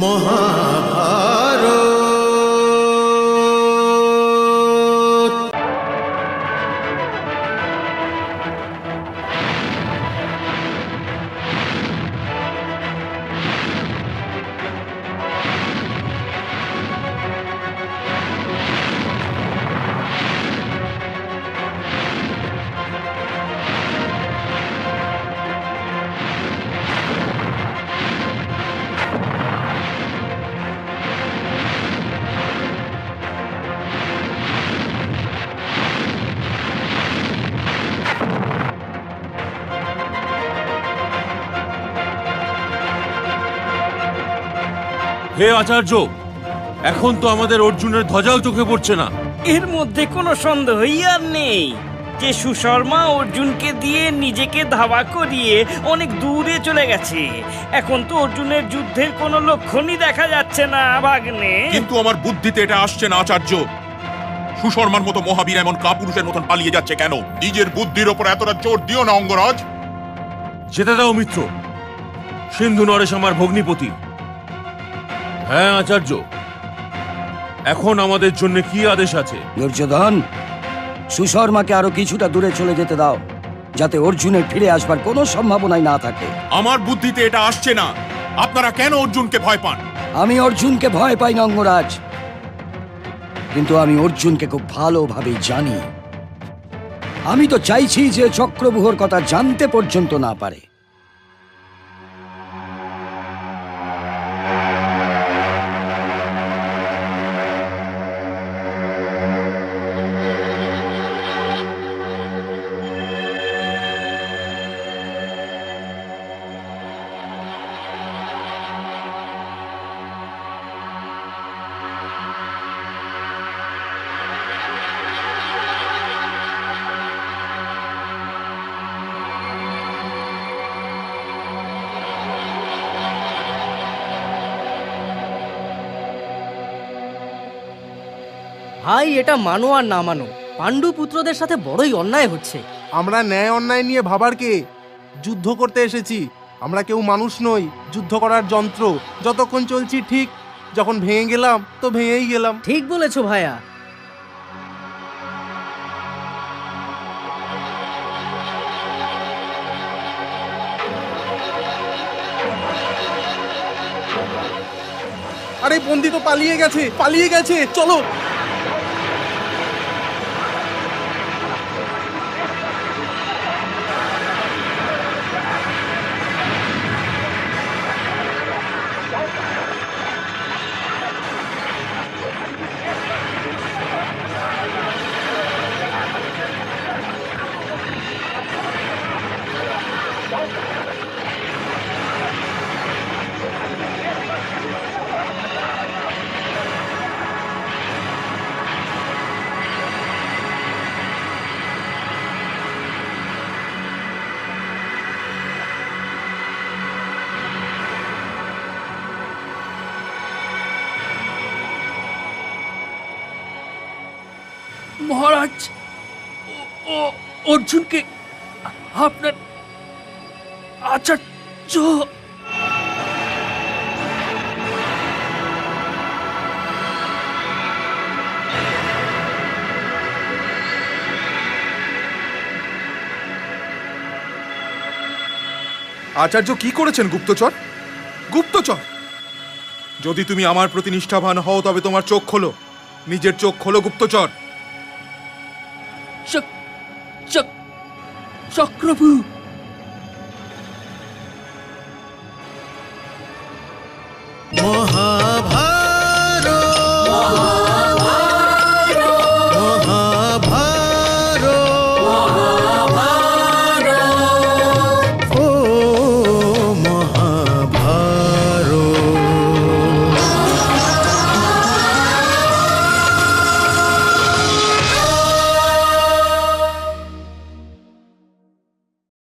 মহাভারত। হে আচার্য, এখন তো আমাদের অর্জুনের ধ্বজাও চোখে পড়ছে না। এর মধ্যে কোনো সন্দেহই আর নেই যে সুশর্মা অর্জুনকে দিয়ে নিজেকে ধাওয়া করিয়ে অনেক দূরে চলে গেছে। এখন তো অর্জুনের যুদ্ধের কোনো লক্ষণই দেখা যাচ্ছে না ভাগ্নে। কিন্তু আমার বুদ্ধিতে এটা আসছে না আচার্য। সুশর্মার মতো মহাবীর এমন কাপুরুষের মতন পালিয়ে যাচ্ছে কেন? নিজের বুদ্ধির ওপর এতটা জোর দিও না অঙ্গরাজ। যেতে দাও মিত্র, সিন্ধু নরেশ আমার ভগ্নিপতি। হ্যাঁ আচার্য, এখন আমাদের জন্য কি আদেশ আছে? দুর্যোধন, সুশর্মাকে আরো কিছুটা দূরে চলে যেতে দাও, যাতে অর্জুনের ফিরে আসবার কোনো সম্ভাবনাই না থাকে। আমার বুদ্ধিতে এটা আসছে না। আপনারা কেন অর্জুনকে ভয় পান? আমি অর্জুনকে ভয় পাই না অঙ্গরাজ, কিন্তু আমি অর্জুনকে খুব ভালোভাবেই জানি। আমি তো চাইছি যে চক্রব্যূহর কথা জানতে পর্যন্ত না পারে। ভাই, এটা মানো আর না মানো, পাণ্ডু পুত্রদের সাথে বড়ই অন্যায় হচ্ছে। আমরা ন্যায় অন্যায় নিয়ে ভাবার কে? যুদ্ধ করতে এসেছি। আমরা কেউ মানুষ নই, যুদ্ধ করার যন্ত্র। যতক্ষণ চলছি ঠিক, যখন ভেঙে গেলাম তো ভেঙেই গেলাম। ঠিক বলেছো ভাইয়া। আরে বন্দি তো পালিয়ে গেছে, পালিয়ে গেছে, চলো। মহারাজ, অর্জুনকে আপনার আচার্য। আচার্য কি করেছেন গুপ্তচর? গুপ্তচর! যদি তুমি আমার প্রতি নিষ্ঠাবান হও তবে তোমার চোখ খোলো, নিজের চোখ খোলো গুপ্তচর। চক্রভূ,